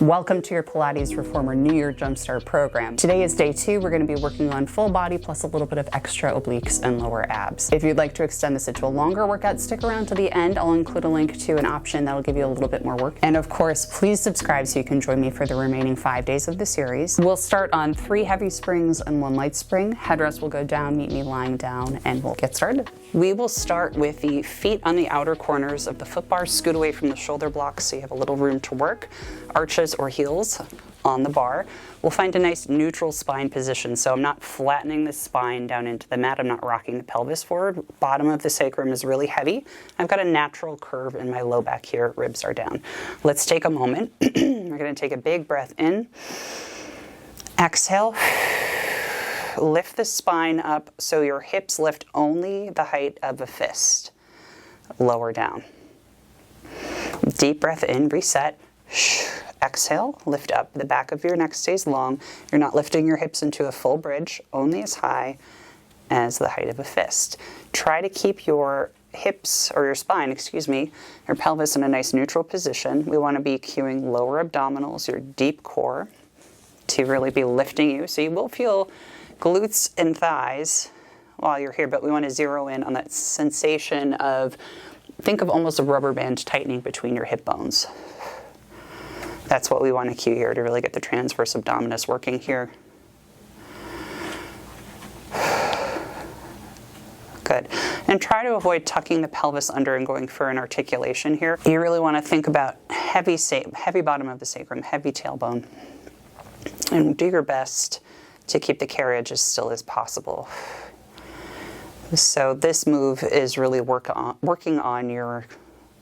Welcome to your Pilates Reformer New Year Jumpstart program. Today is day 2. We're going to be working on full body plus a little bit of extra obliques and lower abs. If you'd like to extend this into a longer workout, stick around to the end. I'll include a link to an option that'll give you a little bit more work. And of course, please subscribe so you can join me for the remaining 5 days of the series. We'll start on 3 heavy springs and 1 light spring. Headrest will go down, meet me lying down, and we'll get started. We will start with the feet on the outer corners of the foot bars, scoot away from the shoulder blocks so you have a little room to work. Arches or heels on the bar. We'll find a nice neutral spine position, so I'm not flattening the spine down into the mat. I'm not rocking the pelvis forward. Bottom of the sacrum is really heavy. I've got a natural curve in my low back here. Ribs are down. Let's take a moment. We're going to take a big breath in. Exhale. Lift the spine up so your hips lift only the height of a fist. Lower down. Deep breath in, reset. Exhale, lift up. The back of your neck stays long. You're not lifting your hips into a full bridge, only as high as the height of a fist. Try to keep your hips, or your spine, your pelvis in a nice neutral position. We want to be cueing lower abdominals, your deep core, to really be lifting you. So you will feel glutes and thighs while you're here, but we want to zero in on that sensation of, think of almost a rubber band tightening between your hip bones. That's what we want to cue here to really get the transverse abdominis working here. Good. And try to avoid tucking the pelvis under and going for an articulation here. You really want to think about heavy bottom of the sacrum, heavy tailbone. And do your best to keep the carriage as still as possible. So this move is really working on your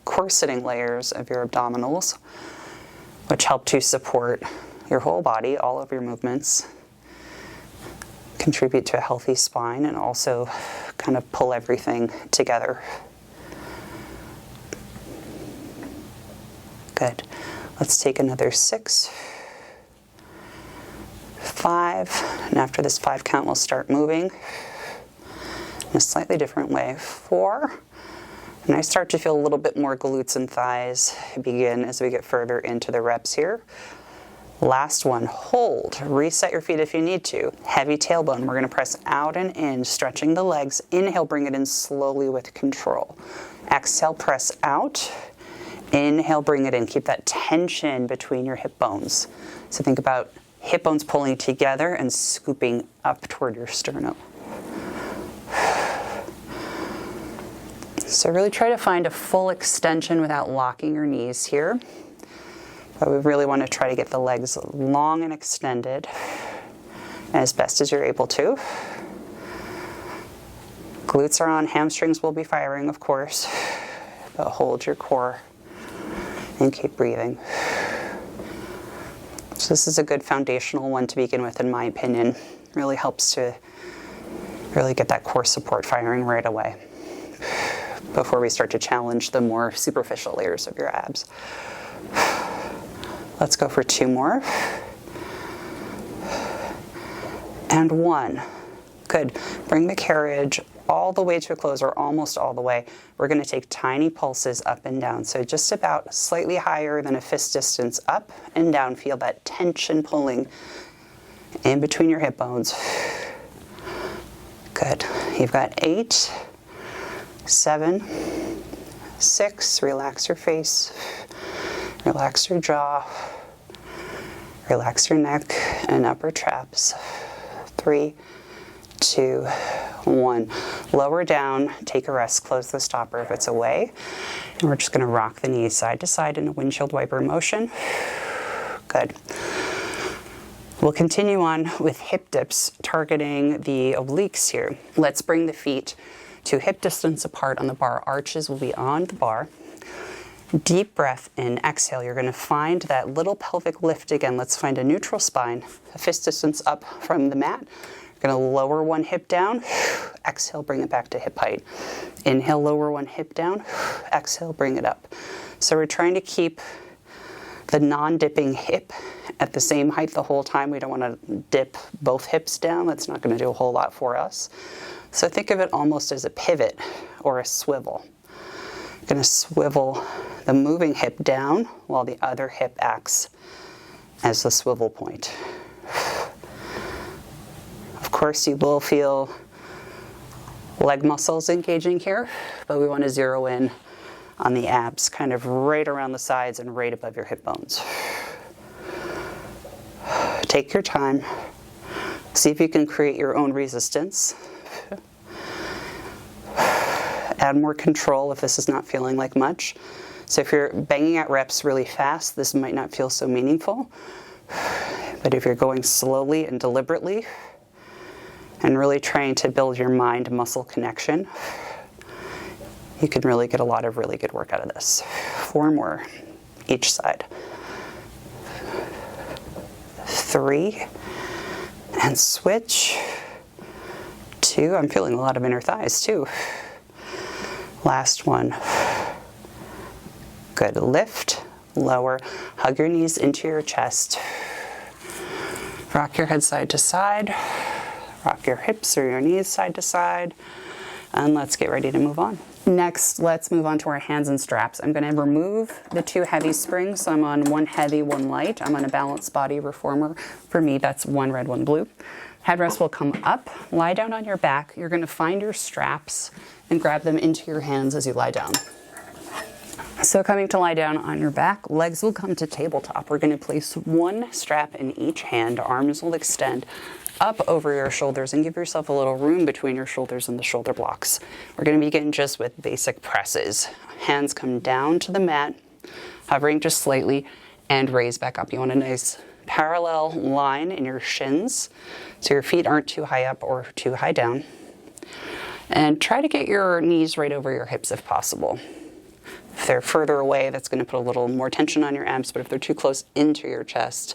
core sitting layers of your abdominals, which help to support your whole body, all of your movements, contribute to a healthy spine, and also kind of pull everything together. Good. Let's take another 6, 5, and after this 5 count, we'll start moving in a slightly different way. 4. And I start to feel a little bit more glutes and thighs begin as we get further into the reps here. Last one, hold. Reset your feet if you need to. Heavy tailbone. We're going to press out and in, stretching the legs. Inhale, bring it in slowly with control. Exhale, press out. Inhale, bring it in. Keep that tension between your hip bones. So think about hip bones pulling together and scooping up toward your sternum. So really try to find a full extension without locking your knees here. But we really want to try to get the legs long and extended as best as you're able to. Glutes are on, hamstrings will be firing, of course, but hold your core and keep breathing. So this is a good foundational one to begin with, in my opinion. Really helps to really get that core support firing right away before we start to challenge the more superficial layers of your abs. Let's go for 2 more. And 1. Good. Bring the carriage all the way to a close, or almost all the way. We're going to take tiny pulses up and down. So just about slightly higher than a fist distance up and down. Feel that tension pulling in between your hip bones. Good. You've got 8, 7, 6, relax your face, relax your jaw, relax your neck and upper traps. 3, 2, 1. Lower down, take a rest, close the stopper if it's away. And we're just going to rock the knees side to side in a windshield wiper motion. Good. We'll continue on with hip dips, targeting the obliques here. Let's bring the feet to hip distance apart on the bar. Arches will be on the bar. Deep breath in, exhale. You're going to find that little pelvic lift again. Let's find a neutral spine, a fist distance up from the mat. You're going to lower one hip down. Exhale, bring it back to hip height. Inhale, lower one hip down. Exhale, bring it up. So we're trying to keep the non-dipping hip at the same height the whole time. We don't want to dip both hips down. That's not going to do a whole lot for us. So think of it almost as a pivot or a swivel. You're going to swivel the moving hip down while the other hip acts as the swivel point. Of course, you will feel leg muscles engaging here, but we want to zero in on the abs, kind of right around the sides and right above your hip bones. Take your time. See if you can create your own resistance. Add more control if this is not feeling like much. So if you're banging at reps really fast, this might not feel so meaningful. But if you're going slowly and deliberately and really trying to build your mind-muscle connection, you can really get a lot of really good work out of this. 4 more each side. 3, and switch. 2, I'm feeling a lot of inner thighs too. Last one. Good, lift, lower, hug your knees into your chest. Rock your head side to side. Rock your hips or your knees side to side. And let's get ready to move on. Next, let's move on to our hands and straps. I'm going to remove the 2 heavy springs. So I'm on 1 heavy, 1 light. I'm on a balanced body reformer. For me, that's 1 red, 1 blue. Headrest will come up. Lie down on your back. You're going to find your straps and grab them into your hands as you lie down. So coming to lie down on your back, legs will come to tabletop. We're going to place 1 strap in each hand. Arms will extend up over your shoulders and give yourself a little room between your shoulders and the shoulder blocks. We're going to begin just with basic presses. Hands come down to the mat, hovering just slightly, and raise back up. You want a nice parallel line in your shins so your feet aren't too high up or too high down. And try to get your knees right over your hips if possible. If they're further away, that's going to put a little more tension on your abs, but if they're too close into your chest,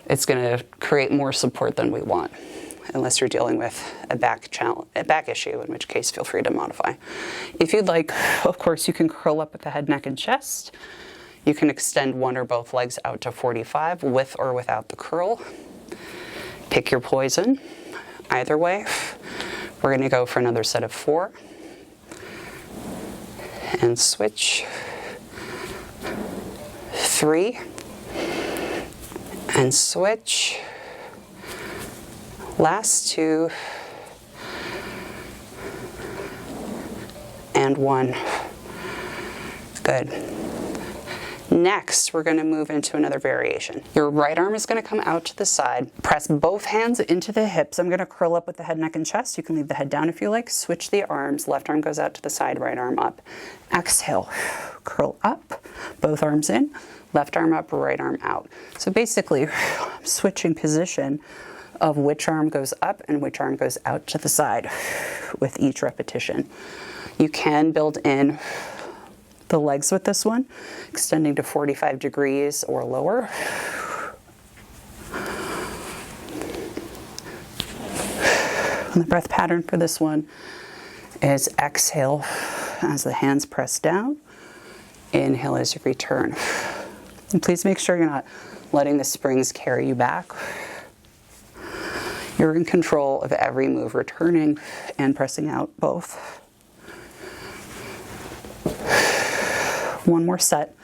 it's going to create more support than we want, unless you're dealing with a back issue, in which case feel free to modify. If you'd like, of course, you can curl up with the head, neck, and chest. You can extend 1 or both legs out to 45 with or without the curl. Pick your poison. Either way, we're going to go for another set of 4. And switch. 3. And switch. Last 2. And 1. Good. Next, we're going to move into another variation. Your right arm is going to come out to the side. Press both hands into the hips. I'm going to curl up with the head, neck, and chest. You can leave the head down if you like. Switch the arms. Left arm goes out to the side, right arm up. Exhale. Curl up. Both arms in. Left arm up, right arm out. So basically, I'm switching position of which arm goes up and which arm goes out to the side with each repetition. You can build in the legs with this one, extending to 45 degrees or lower. And the breath pattern for this one is exhale as the hands press down. Inhale as you return. And please make sure you're not letting the springs carry you back. You're in control of every move, returning and pressing out both. 1 more set.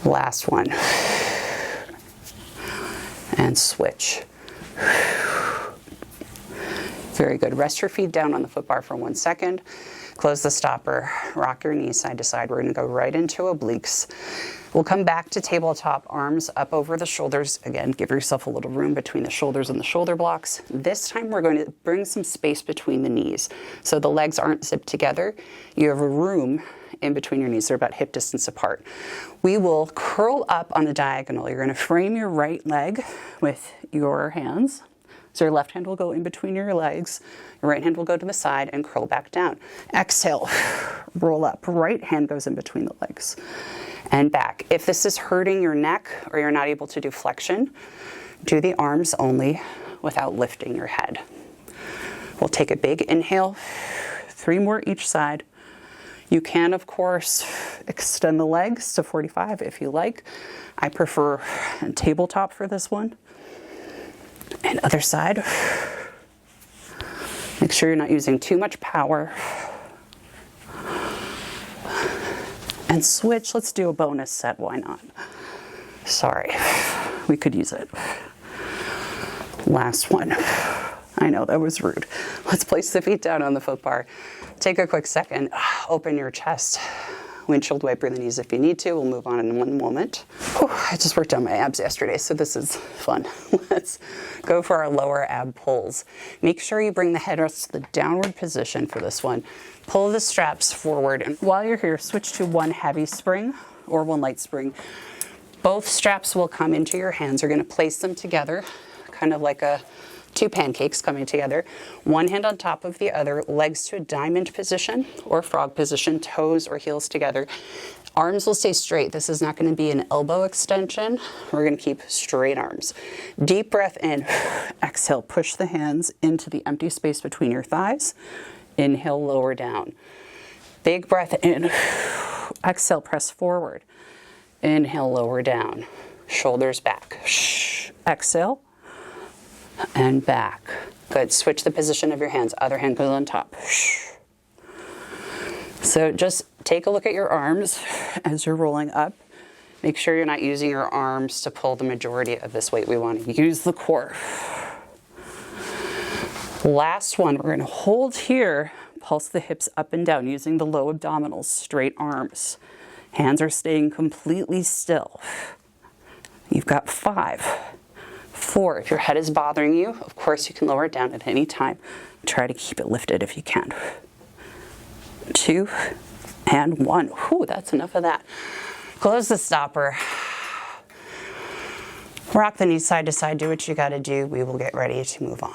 Last one. And switch. Very good. Rest your feet down on the foot bar for 1 second. Close the stopper. Rock your knees side to side. We're going to go right into obliques. We'll come back to tabletop, arms up over the shoulders. Again, give yourself a little room between the shoulders and the shoulder blocks. This time we're going to bring some space between the knees. So the legs aren't zipped together. You have a room in between your knees. They're about hip distance apart. We will curl up on a diagonal. You're going to frame your right leg with your hands. So your left hand will go in between your legs. Your right hand will go to the side and curl back down. Exhale, roll up. Right hand goes in between the legs and back. If this is hurting your neck or you're not able to do flexion, do the arms only without lifting your head. We'll take a big inhale, 3 more each side. You can, of course, extend the legs to 45 if you like. I prefer tabletop for this one. And other side. Make sure you're not using too much power. And switch. Let's do a bonus set. Why not? Sorry, we could use it. Last one. I know that was rude. Let's place the feet down on the foot bar. Take a quick second, open your chest. Windshield wiper the knees if you need to. We'll move on in one moment. Whew, I just worked on my abs yesterday, so this is fun. Let's go for our lower ab pulls. Make sure you bring the headrest to the downward position for this one. Pull the straps forward, and while you're here, switch to one heavy spring or one light spring. Both straps will come into your hands. You're going to place them together, kind of like two pancakes coming together. One hand on top of the other, legs to a diamond position or frog position, toes or heels together. Arms will stay straight. This is not going to be an elbow extension. We're going to keep straight arms. Deep breath in. Exhale, push the hands into the empty space between your thighs. Inhale, lower down. Big breath in. Exhale, press forward. Inhale, lower down. Shoulders back. Exhale. And back. Good. Switch the position of your hands. Other hand goes on top. So just take a look at your arms as you're rolling up. Make sure you're not using your arms to pull the majority of this weight. We want to use the core. Last one, we're going to hold here. Pulse the hips up and down using the low abdominals, straight arms. Hands are staying completely still. You've got 5, 4. If your head is bothering you, of course you can lower it down at any time. Try to keep it lifted if you can. 2 and 1. Whew, that's enough of that. Close the stopper. Rock the knees side to side. Do what you got to do. We will get ready to move on.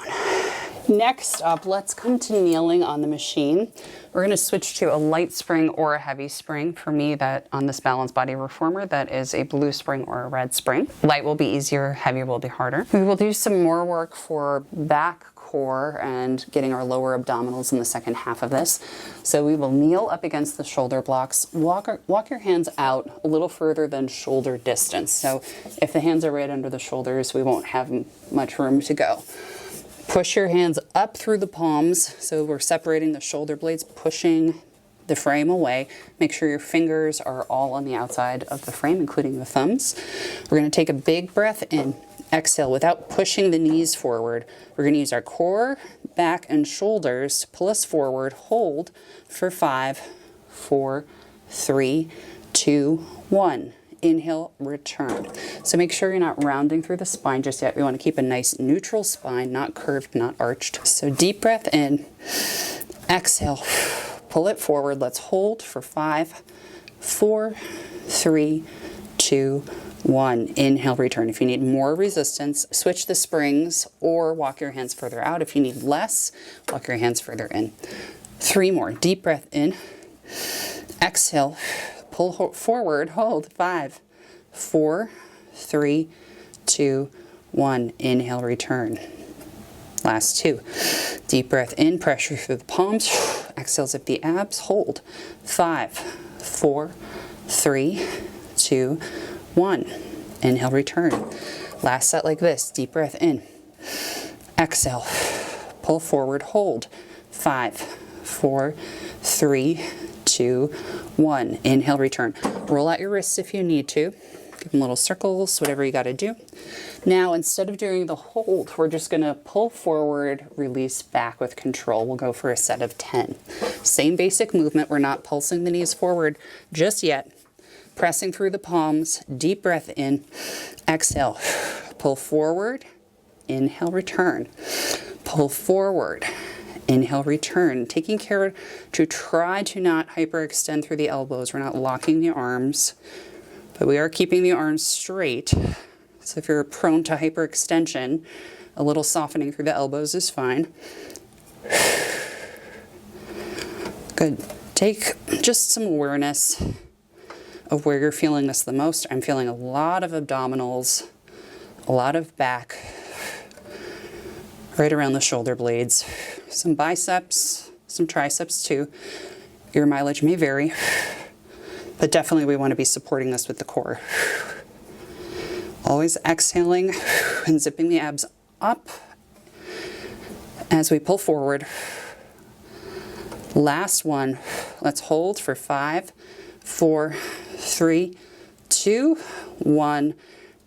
Next up, let's come to kneeling on the machine. We're going to switch to a light spring or a heavy spring. For me, that on this Balance Body Reformer, that is a blue spring or a red spring. Light will be easier, heavier will be harder. We will do some more work for back, core, and getting our lower abdominals in the second half of this. So we will kneel up against the shoulder blocks. Walk your hands out a little further than shoulder distance. So if the hands are right under the shoulders, we won't have much room to go. Push your hands up through the palms, so we're separating the shoulder blades, pushing the frame away. Make sure your fingers are all on the outside of the frame, including the thumbs. We're going to take a big breath in. Exhale without pushing the knees forward. We're going to use our core, back, and shoulders to pull us forward. Hold for 5, 4, 3, 2, 1. Inhale, return. So make sure you're not rounding through the spine just yet. We want to keep a nice neutral spine, not curved, not arched. So deep breath in. Exhale, pull it forward. Let's hold for 5, 4, 3, 2, 1. Inhale, return. If you need more resistance, switch the springs or walk your hands further out. If you need less, walk your hands further in. 3 more. Deep breath in. Exhale. Pull forward, hold, 5, 4, 3, 2, 1. Inhale, return. Last 2. Deep breath in, pressure through the palms. Exhale, zip the abs, hold. 5, 4, 3, 2, 1. Inhale, return. Last set like this. Deep breath in. Exhale, pull forward, hold. 5, 4, 3, 2, 1. Inhale, return. Roll out your wrists if you need to. Give them little circles, whatever you got to do. Now, instead of doing the hold, we're just going to pull forward, release back with control. We'll go for a set of 10. Same basic movement. We're not pulsing the knees forward just yet. Pressing through the palms. Deep breath in. Exhale. Pull forward. Inhale, return. Pull forward. Inhale, return. Taking care to try to not hyperextend through the elbows. We're not locking the arms, but we are keeping the arms straight. So if you're prone to hyperextension, a little softening through the elbows is fine. Good. Take just some awareness of where you're feeling this the most. I'm feeling a lot of abdominals, a lot of back, right around the shoulder blades. Some biceps, some triceps too. Your mileage may vary, but definitely we want to be supporting this with the core. Always exhaling and zipping the abs up as we pull forward. Last one. Let's hold for 5, 4, 3, 2, 1.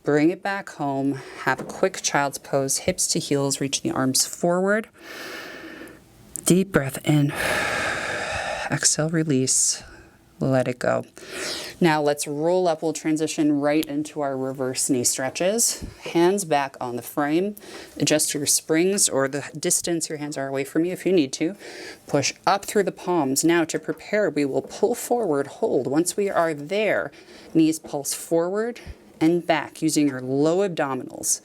Bring it back home. Have a quick child's pose, hips to heels, reach the arms forward. Deep breath in. Exhale, release. Let it go. Now let's roll up. We'll transition right into our reverse knee stretches. Hands back on the frame. Adjust your springs or the distance your hands are away from you if you need to. Push up through the palms. Now to prepare, we will pull forward, hold. Once we are there, knees pulse forward and back using your low abdominals.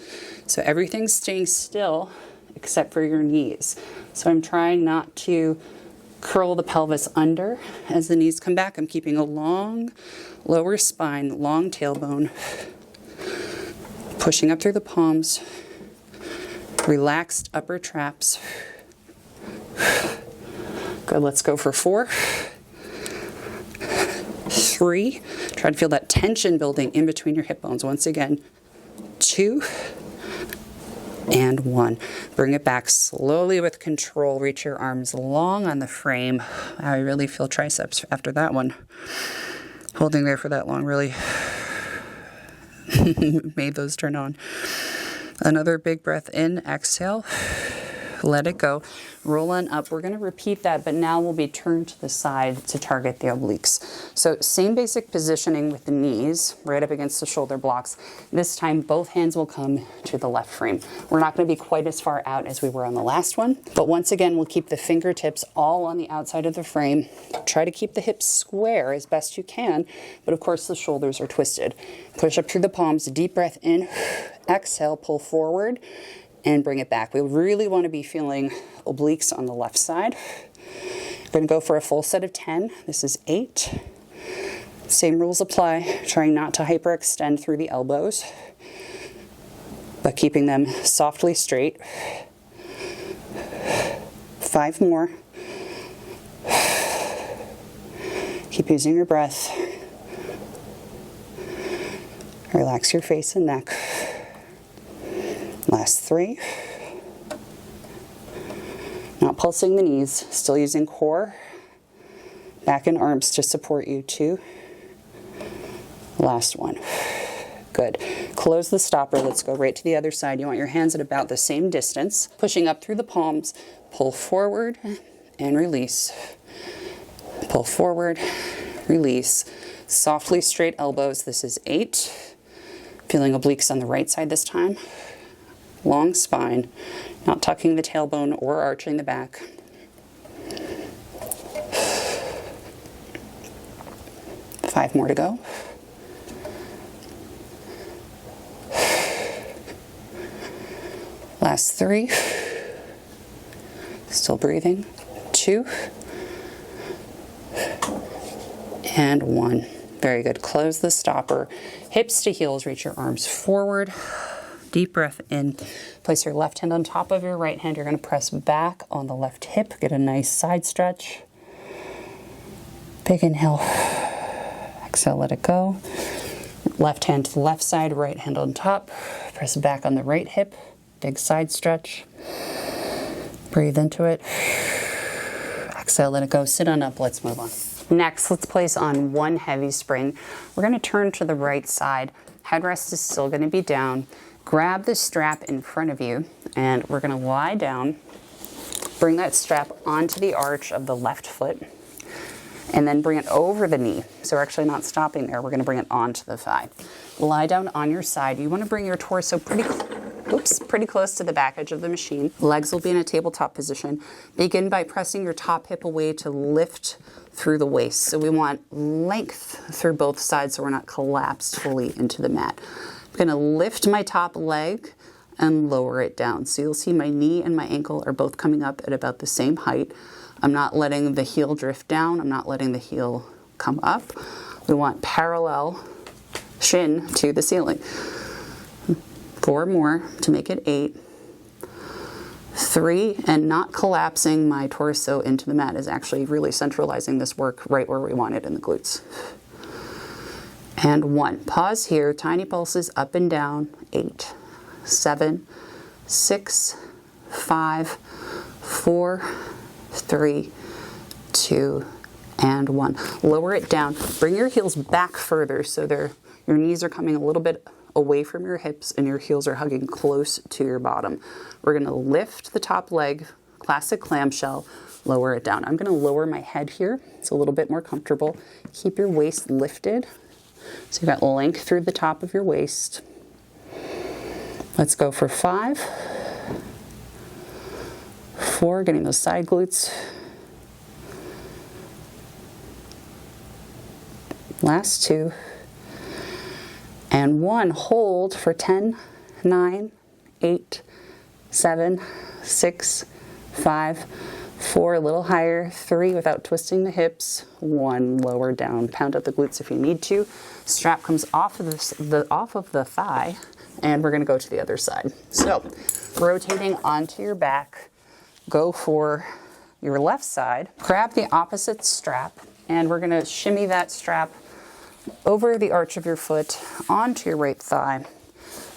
So everything's staying still except for your knees. So I'm trying not to curl the pelvis under as the knees come back. I'm keeping a long lower spine, long tailbone. Pushing up through the palms. Relaxed upper traps. Good, let's go for 4. 3. Try to feel that tension building in between your hip bones. Once again, 2. And 1. Bring it back slowly with control. Reach your arms long on the frame. I really feel triceps after that one. Holding there for that long really made those turn on. Another big breath in, exhale. Let it go. Roll on up. We're going to repeat that, but now we'll be turned to the side to target the obliques. So same basic positioning with the knees right up against the shoulder blocks. This time both hands will come to the left frame. We're not going to be quite as far out as we were on the last one, but once again we'll keep the fingertips all on the outside of the frame. Try to keep the hips square as best you can, but of course the shoulders are twisted. Push up through the palms, deep breath in, exhale, pull forward, and bring it back. We really want to be feeling obliques on the left side. We're going to go for a full set of 10. This is 8. Same rules apply. Trying not to hyperextend through the elbows, but keeping them softly straight. 5 more. Keep using your breath. Relax your face and neck. Last 3. Not pulsing the knees, still using core, back and arms to support you. 2. Last 1. Good. Close the stopper. Let's go right to the other side. You want your hands at about the same distance. Pushing up through the palms, pull forward and release. Pull forward, release. Softly straight elbows. This is 8. Feeling obliques on the right side this time. Long spine, not tucking the tailbone or arching the back. 5 more to go. Last 3. Still breathing. 2. And 1. Very good. Close the stopper. Hips to heels, reach your arms forward. Deep breath in. Place your left hand on top of your right hand. You're going to press back on the left hip. Get a nice side stretch. Big inhale. Exhale, let it go. Left hand to the left side, right hand on top. Press back on the right hip. Big side stretch. Breathe into it. Exhale, let it go. Sit on up. Let's move on. Next, let's place on 1 heavy spring. We're going to turn to the right side. Headrest is still going to be down. Grab the strap in front of you, and we're going to lie down. Bring that strap onto the arch of the left foot, and then bring it over the knee. So we're actually not stopping there. We're going to bring it onto the thigh. Lie down on your side. You want to bring your torso pretty close to the back edge of the machine. Legs will be in a tabletop position. Begin by pressing your top hip away to lift through the waist. So we want length through both sides so we're not collapsed fully into the mat. I'm going to lift my top leg and lower it down. So you'll see my knee and my ankle are both coming up at about the same height. I'm not letting the heel drift down. I'm not letting the heel come up. We want parallel shin to the ceiling. 4 more to make it 8. 3, and not collapsing my torso into the mat is actually really centralizing this work right where we want it in the glutes. And 1. Pause here. Tiny pulses up and down. 8, 7, 6, 5, 4, 3, 2, and 1. Lower it down. Bring your heels back further so your knees are coming a little bit away from your hips and your heels are hugging close to your bottom. We're gonna lift the top leg, classic clamshell, lower it down. I'm gonna lower my head here. It's a little bit more comfortable. Keep your waist lifted. So you've got length through the top of your waist. Let's go for 5, 4, getting those side glutes. Last 2. And 1, hold for 10, 9, 8, 7, 6, 5, 4, a little higher, 3 without twisting the hips, 1 lower down. Pound out the glutes if you need to. Strap comes off of the thigh, and we're gonna go to the other side. So, rotating onto your back, go for your left side, grab the opposite strap, and we're gonna shimmy that strap over the arch of your foot onto your right thigh.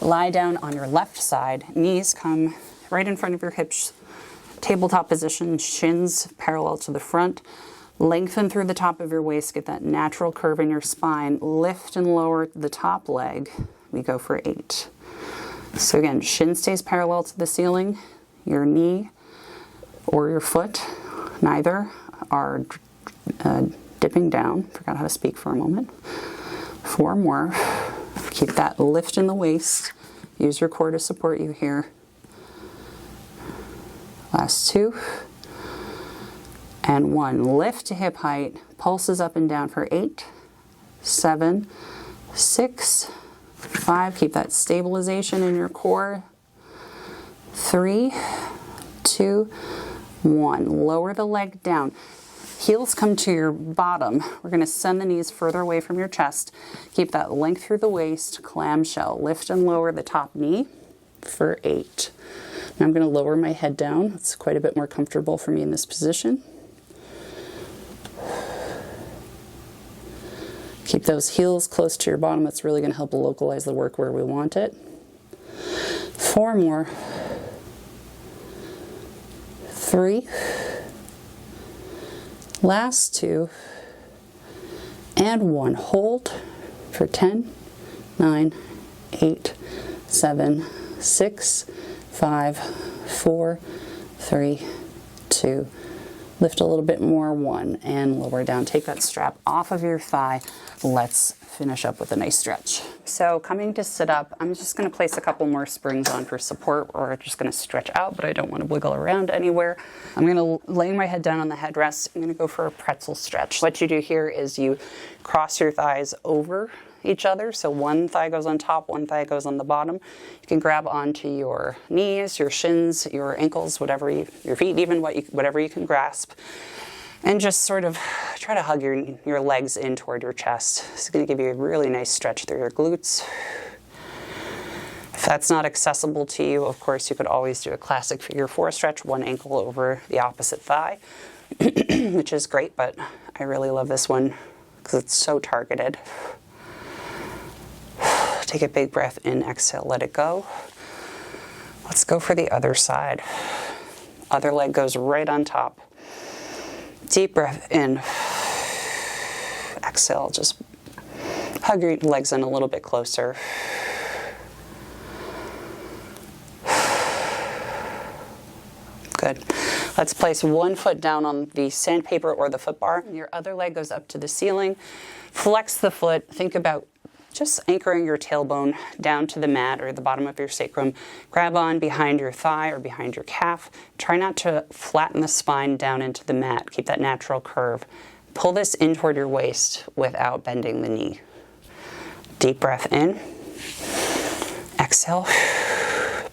Lie down on your left side, knees come right in front of your hips, tabletop position, shins parallel to the front. Lengthen through the top of your waist, get that natural curve in your spine. Lift and lower the top leg. We go for 8. So again, shin stays parallel to the ceiling. Your knee or your foot, neither, are dipping down. Forgot how to speak for a moment. 4 more. Keep that lift in the waist. Use your core to support you here. Last 2. And 1. Lift to hip height. Pulses up and down for 8, 7, 6, 5. Keep that stabilization in your core. 3, 2, 1. Lower the leg down. Heels come to your bottom. We're going to send the knees further away from your chest. Keep that length through the waist, clamshell. Lift and lower the top knee for 8. Now I'm going to lower my head down. It's quite a bit more comfortable for me in this position. Keep those heels close to your bottom. That's really going to help localize the work where we want it. 4 more. 3. Last 2. And 1. Hold for 10, 9, 8, 7, 6, 5, 4, 3, 2. Lift a little bit more, 1, and lower down. Take that strap off of your thigh. Let's finish up with a nice stretch. So coming to sit up, I'm just gonna place a couple more springs on for support, or just gonna stretch out, but I don't wanna wiggle around anywhere. I'm gonna lay my head down on the headrest. I'm gonna go for a pretzel stretch. What you do here is you cross your thighs over each other. So one thigh goes on top, one thigh goes on the bottom. You can grab onto your knees, your shins, your ankles, whatever your feet, even whatever you can grasp. And just sort of try to hug your legs in toward your chest. It's going to give you a really nice stretch through your glutes. If that's not accessible to you, of course, you could always do a classic figure 4 stretch, one ankle over the opposite thigh, which is great, but I really love this one because it's so targeted. Take a big breath in, exhale, let it go. Let's go for the other side. Other leg goes right on top. Deep breath in. Exhale, just hug your legs in a little bit closer. Good. Let's place one foot down on the sandpaper or the foot bar. Your other leg goes up to the ceiling. Flex the foot. Think about just anchoring your tailbone down to the mat or the bottom of your sacrum. Grab on behind your thigh or behind your calf. Try not to flatten the spine down into the mat. Keep that natural curve. Pull this in toward your waist without bending the knee. Deep breath in. Exhale.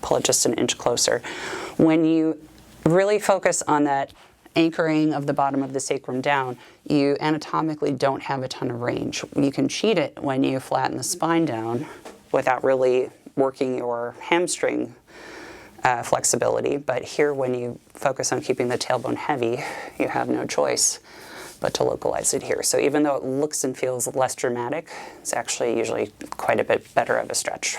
Pull it just an inch closer. When you really focus on that anchoring of the bottom of the sacrum down, you anatomically don't have a ton of range. You can cheat it when you flatten the spine down without really working your hamstring flexibility, but here when you focus on keeping the tailbone heavy, you have no choice but to localize it here. So even though it looks and feels less dramatic, it's actually usually quite a bit better of a stretch.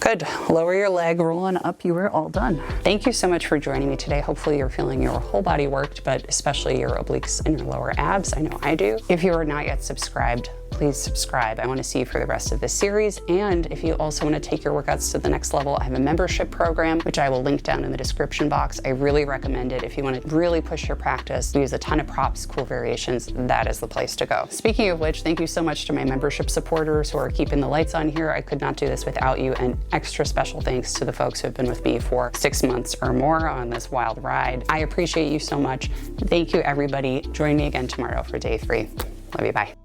Good. Lower your leg, roll on up. You are all done. Thank you so much for joining me today. Hopefully you're feeling your whole body worked, but especially your obliques and your lower abs. I know I do. If you are not yet subscribed, please subscribe. I want to see you for the rest of this series. And if you also want to take your workouts to the next level, I have a membership program, which I will link down in the description box. I really recommend it. If you want to really push your practice, use a ton of props, cool variations, that is the place to go. Speaking of which, thank you so much to my membership supporters who are keeping the lights on here. I could not do this without you, and extra special thanks to the folks who have been with me for 6 months or more on this wild ride. I appreciate you so much. Thank you, everybody. Join me again tomorrow for day 3. Love you, bye.